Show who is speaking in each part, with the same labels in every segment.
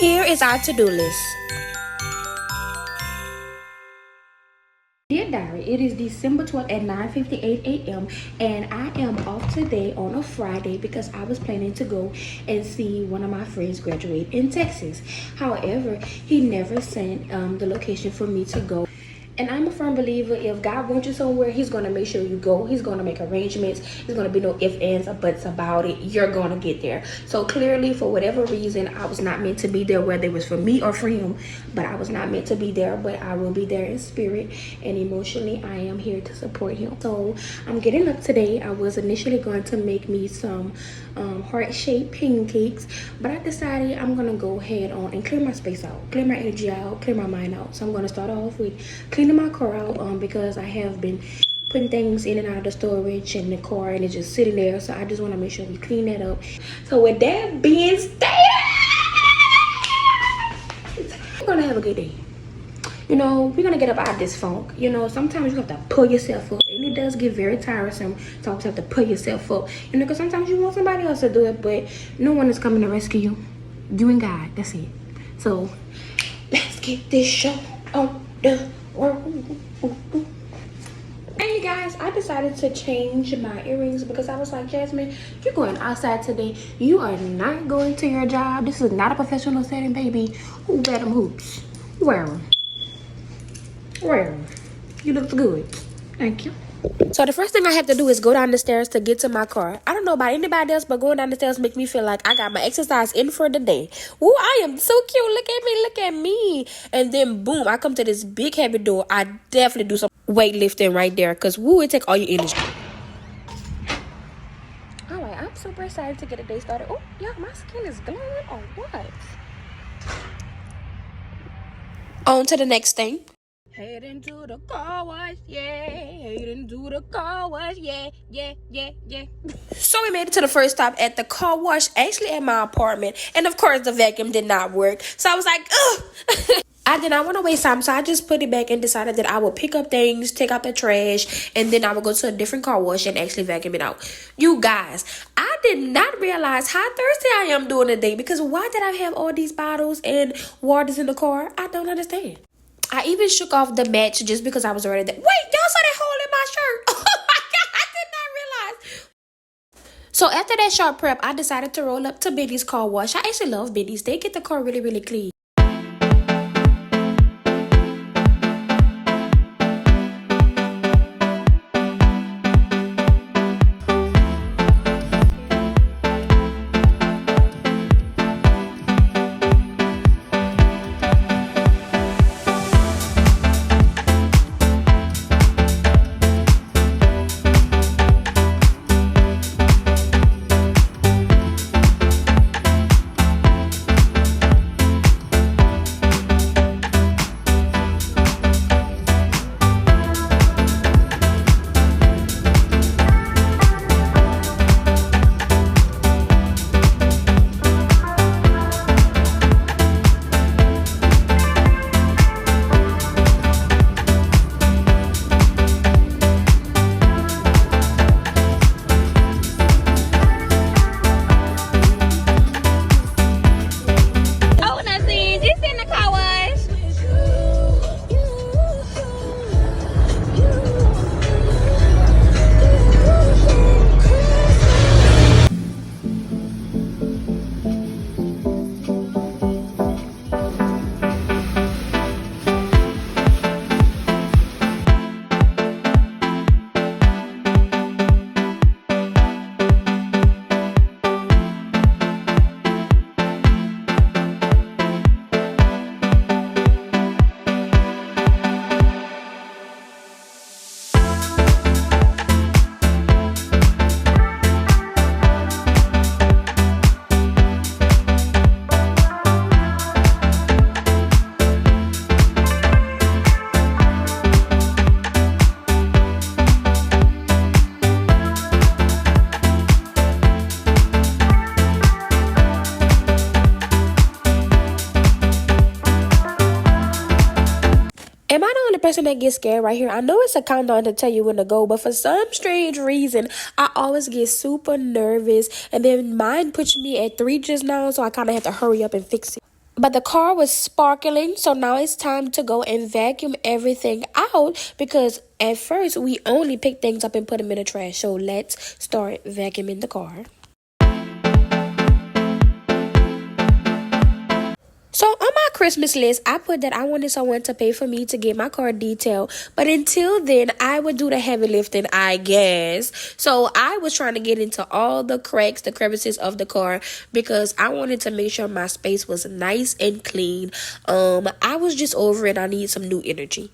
Speaker 1: Here is our to-do list. Dear Diary, it is December 12th at 9:58 a.m. and I am off today on a Friday because I was planning to go and see one of my friends graduate in Texas. However, he never sent the location for me to go. And I'm a firm believer, if God wants you somewhere, he's going to make sure you go. He's going to make arrangements. There's going to be no ifs, ands, or buts about it. You're going to get there. So clearly, for whatever reason, I was not meant to be there, whether it was for me or for him. But I was not meant to be there. But I will be there in spirit. And emotionally, I am here to support him. So I'm getting up today. I was initially going to make me some heart-shaped pancakes. But I decided I'm going to go ahead on and clear my space out. Clear my energy out. Clear my mind out. So I'm going to start off with cleaning my car out because I have been putting things in and out of the storage in the car and it's just sitting there. So I just want to make sure we clean that up. So with that being stated, we're gonna have a good day. You know, we're gonna get up out of this funk. You know, sometimes you have to pull yourself up, and it does get very tiresome to always have to pull yourself up. You know, because sometimes you want somebody else to do it, but no one is coming to rescue you. You and God, that's it. So let's get this show on the Hey guys, I decided to change my earrings because I was like, Jasmine, you're going outside today. You are not going to your job. This is not a professional setting, baby. Who wear them hoops? Wear them. Wear them. You look good. Thank you. So the first thing I have to do is go down the stairs to get to my car. I don't know about anybody else, but going down the stairs make me feel like I got my exercise in for the day. Ooh, I am so cute. Look at me. Look at me. And then boom, I come to this big heavy door. I definitely do some weightlifting right there because woo, it take all your energy. All right, I'm super excited to get the day started. Oh, yeah, my skin is glowing or what? On to the next thing. Heading to the car wash, yeah. Heading to the car wash, yeah. So we made it to the first stop at the car wash, actually at my apartment. And of course, the vacuum did not work. So I was like, ugh. I did not want to waste time, so I just put it back and decided that I would pick up things, take out the trash, and then I would go to a different car wash and actually vacuum it out. You guys, I did not realize how thirsty I am doing today because why did I have all these bottles and waters in the car? I don't understand. I even shook off the match just because I was already there. Wait, y'all saw that hole in my shirt? Oh my God, I did not realize. So after that short prep, I decided to roll up to Benny's car wash. I actually love Benny's. They get the car really, really clean. Am I the only person that gets scared right here? I know it's a countdown to tell you when to go, but for some strange reason, I always get super nervous. And then mine pushed me at 3 just now, so I kind of have to hurry up and fix it. But the car was sparkling, so now it's time to go and vacuum everything out because at first we only pick things up and put them in the trash. So let's start vacuuming the car. So on my Christmas list, I put that I wanted someone to pay for me to get my car detailed. But until then, I would do the heavy lifting, I guess. So I was trying to get into all the cracks, the crevices of the car because I wanted to make sure my space was nice and clean. I was just over it. I need some new energy.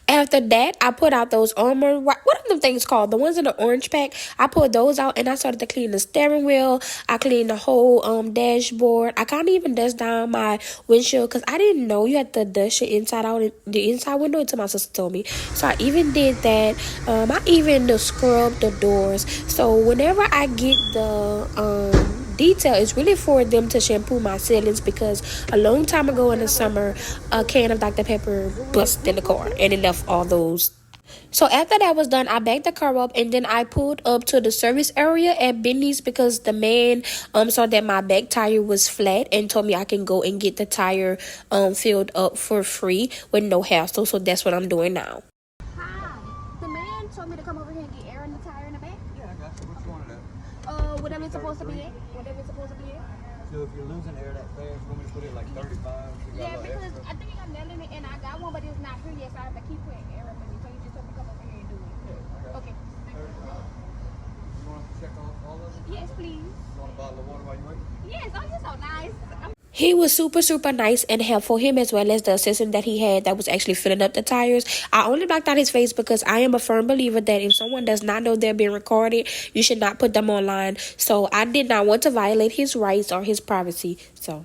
Speaker 1: After that, I put out those armor, what are them things called? The ones in the orange pack. I put those out and I started to clean the steering wheel. I cleaned the whole dashboard. I kind of even dust down my windshield because I didn't know you had to dust your inside out, the inside window, until my sister told me. So I even did that. I even scrubbed the doors. So whenever I get the detail, is really for them to shampoo my ceilings because a long time ago in the summer, a can of Dr. Pepper busted in the car and it left all those. So after that was done, I backed the car up and then I pulled up to the service area at Benny's because the man saw that my back tire was flat and told me I can go and get the tire filled up for free with no hassle. So that's what I'm doing now. Hi, the man told me to come over here and get air in the tire in the back.
Speaker 2: Yeah, I got you. Which one of them?
Speaker 1: Whatever it's supposed to be in. Whatever it's supposed to be in.
Speaker 2: So if you're losing air that fast, want me to put it like 35?
Speaker 1: Yeah, because extra? I think I'm nailing it and I got one, but it's not here yet, so I have to keep putting air up in it. So you just told me to come over here and do it.
Speaker 2: Yeah, I got
Speaker 1: okay.
Speaker 2: You want to check off all of them?
Speaker 1: Yes, please.
Speaker 2: You want a bottle of water while you're waiting?
Speaker 1: Yes, oh, you're so nice. He was super nice and helpful, him as well as the assistant that he had that was actually filling up the tires. I only blocked out his face because I am a firm believer that if someone does not know they're being recorded, you should not put them online. So I did not want to violate his rights or his privacy. So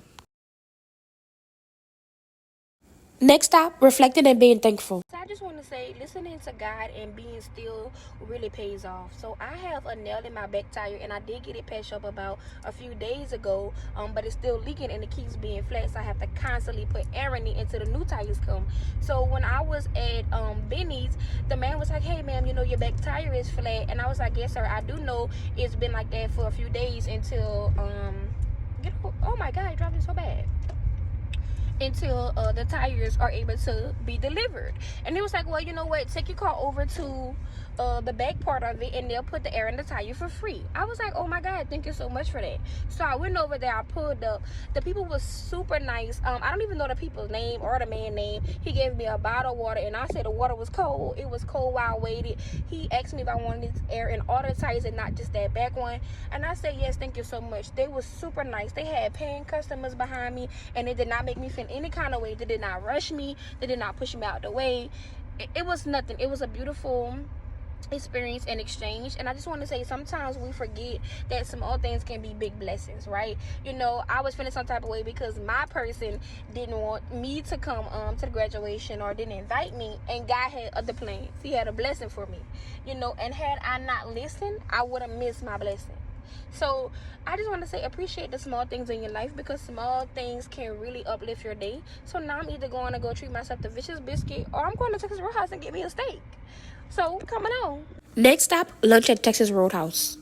Speaker 1: next stop, reflecting and being thankful. So I just want to say, listening to God and being still really pays off. So I have a nail in my back tire and I did get it patched up about a few days ago, but it's still leaking and it keeps being flat, so I have to constantly put air in it until the new tires come. So when I was at Benny's, the man was like, hey ma'am, you know your back tire is flat, and I was like, yes sir, I do know it's been like that for a few days until oh my god, it dropped it so bad, until the tires are able to be delivered. And he was like, well, you know what, take your car over to the back part of it and they'll put the air in the tire for free. I was like, oh my god, thank you so much for that. So I went over there, I pulled up. The people was super nice. I don't even know the people's name or the man's name. He gave me a bottle of water and I said the water was cold. It was cold while I waited. He asked me if I wanted air in all the tires and not just that back one, and I said yes, thank you so much. They was super nice. They had paying customers behind me and they did not make me feel any kind of way. They did not rush me. They did not push me out the way. It was nothing. It was a beautiful experience and exchange. And I just want to say, sometimes we forget that small things can be big blessings, right? You know, I was feeling some type of way because my person didn't want me to come to the graduation or didn't invite me, and God had other plans. He had a blessing for me, you know, and had I not listened, I would have missed my blessing. So I just want to say, appreciate the small things in your life because small things can really uplift your day. So now I'm either going to go treat myself to Vicious Biscuit or I'm going to Texas Roadhouse and get me a steak. So coming on. Next stop, lunch at Texas Roadhouse.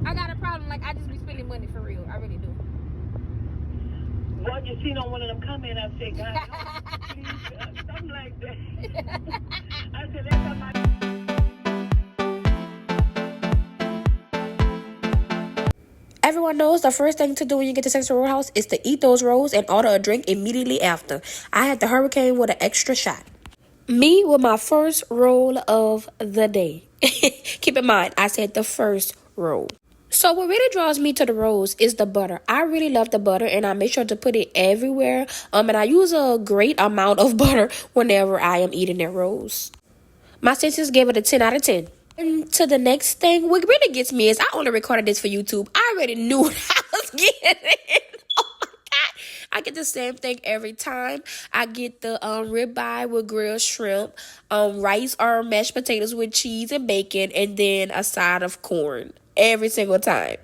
Speaker 1: I got a problem. Like, I just be spending money for real. I really do.
Speaker 3: Well, you seen on one of them comments, I said, God, please, something like that. I said, that's how my...
Speaker 1: Everyone knows the first thing to do when you get to Texas Roadhouse is to eat those rolls and order a drink immediately after. I had the Hurricane with an extra shot. Me with my first roll of the day. Keep in mind, I said the first roll. So what really draws me to the rolls is the butter. I really love the butter and I make sure to put it everywhere. And I use a great amount of butter whenever I am eating their rolls. My sisters gave it a 10 out of 10. And to the next thing, what really gets me is I only recorded this for YouTube. I already knew what I was getting. Oh my God. I get the same thing every time. I get the ribeye with grilled shrimp, rice or mashed potatoes with cheese and bacon, and then a side of corn every single time.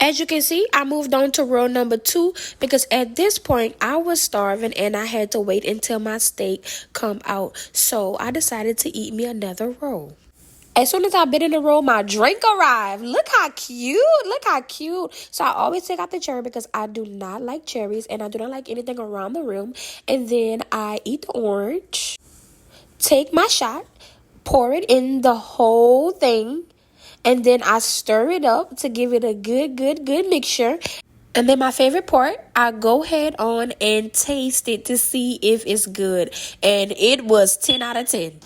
Speaker 1: As you can see, I moved on to roll number 2 because at this point I was starving and I had to wait until my steak come out. So I decided to eat me another roll. As soon as I've been in the room, my drink arrived. Look how cute. Look how cute. So I always take out the cherry because I do not like cherries and I do not like anything around the rim. And then I eat the orange, take my shot, pour it in the whole thing, and then I stir it up to give it a good mixture. And then my favorite part, I go ahead on and taste it to see if it's good. And it was 10 out of 10.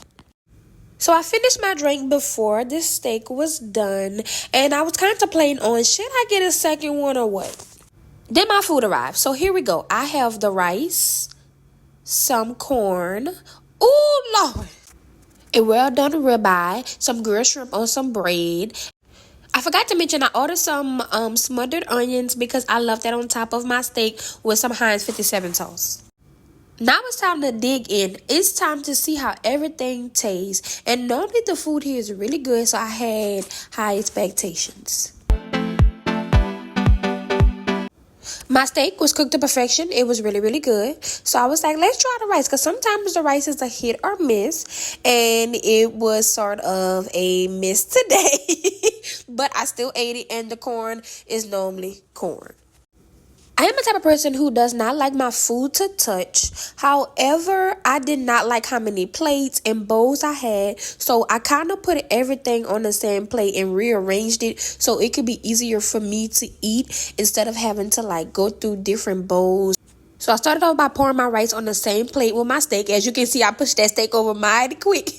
Speaker 1: So I finished my drink before the steak was done, and I was contemplating on should I get a second one or what. Then my food arrived. So here we go. I have the rice, some corn, ooh Lord, a well done ribeye, some grilled shrimp on some bread. I forgot to mention I ordered some smothered onions because I love that on top of my steak with some Heinz 57 sauce. Now it's time to dig in. It's time to see how everything tastes. And normally the food here is really good, so I had high expectations. My steak was cooked to perfection. It was really good. So I was like, let's try the rice, because sometimes the rice is a hit or miss. And it was sort of a miss today. But I still ate it, and the corn is normally corn. I am the type of person who does not like my food to touch. However, I did not like how many plates and bowls I had. So I kind of put everything on the same plate and rearranged it so it could be easier for me to eat instead of having to like go through different bowls. So I started off by pouring my rice on the same plate with my steak. As you can see, I pushed that steak over mighty quick.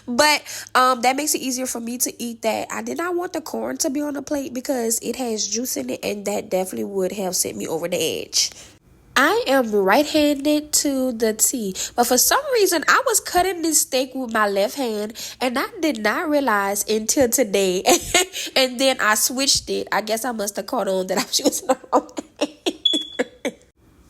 Speaker 1: But that makes it easier for me to eat that. I did not want the corn to be on the plate because it has juice in it, and that definitely would have sent me over the edge. I am right-handed to the T, but for some reason, I was cutting this steak with my left hand, and I did not realize until today. And then I switched it. I guess I must have caught on that I was using the wrong hand.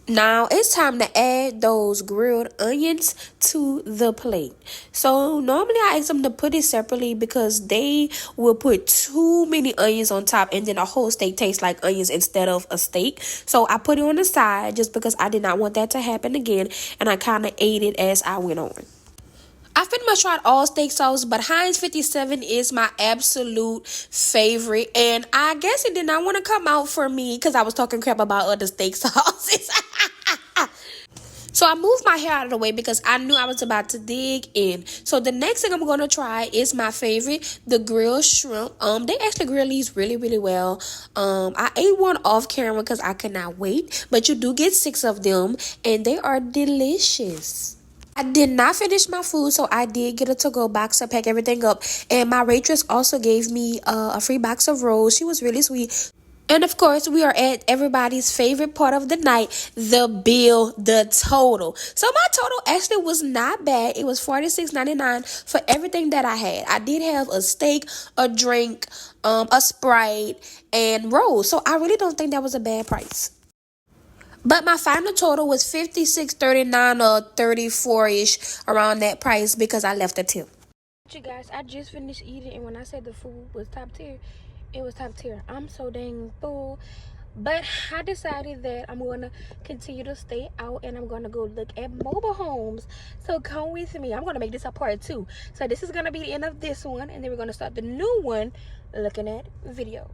Speaker 1: Now it's time to add those grilled onions to the plate. So normally I ask them to put it separately because they will put too many onions on top, and then a whole steak tastes like onions instead of a steak. So I put it on the side just because I did not want that to happen again, and I kind of ate it as I went on. I pretty much tried all steak sauce, but Heinz 57 is my absolute favorite. And I guess it did not want to come out for me because I was talking crap about other steak sauces. So I moved my hair out of the way because I knew I was about to dig in. So the next thing I'm going to try is my favorite, the grilled shrimp. They actually grill these really well. I ate one off camera because I could not wait. But you do get 6 of them, and they are delicious. I did not finish my food, so I did get a to-go box to pack everything up. And my waitress also gave me a free box of rolls. She was really sweet. And of course, we are at everybody's favorite part of the night, the bill, the total. So my total actually was not bad. It was $46.99 for everything that I had. I did have a steak, a drink, a Sprite, and rolls. So I really don't think that was a bad price. But my final total was $56.39 or $34-ish, around that price, because I left a tip. You guys, I just finished eating, and when I said the food was top tier, it was top tier. I'm so dang full. But I decided that I'm going to continue to stay out, and I'm going to go look at mobile homes. So come with me. I'm going to make this a part 2. So this is going to be the end of this one, and then we're going to start the new one looking at videos.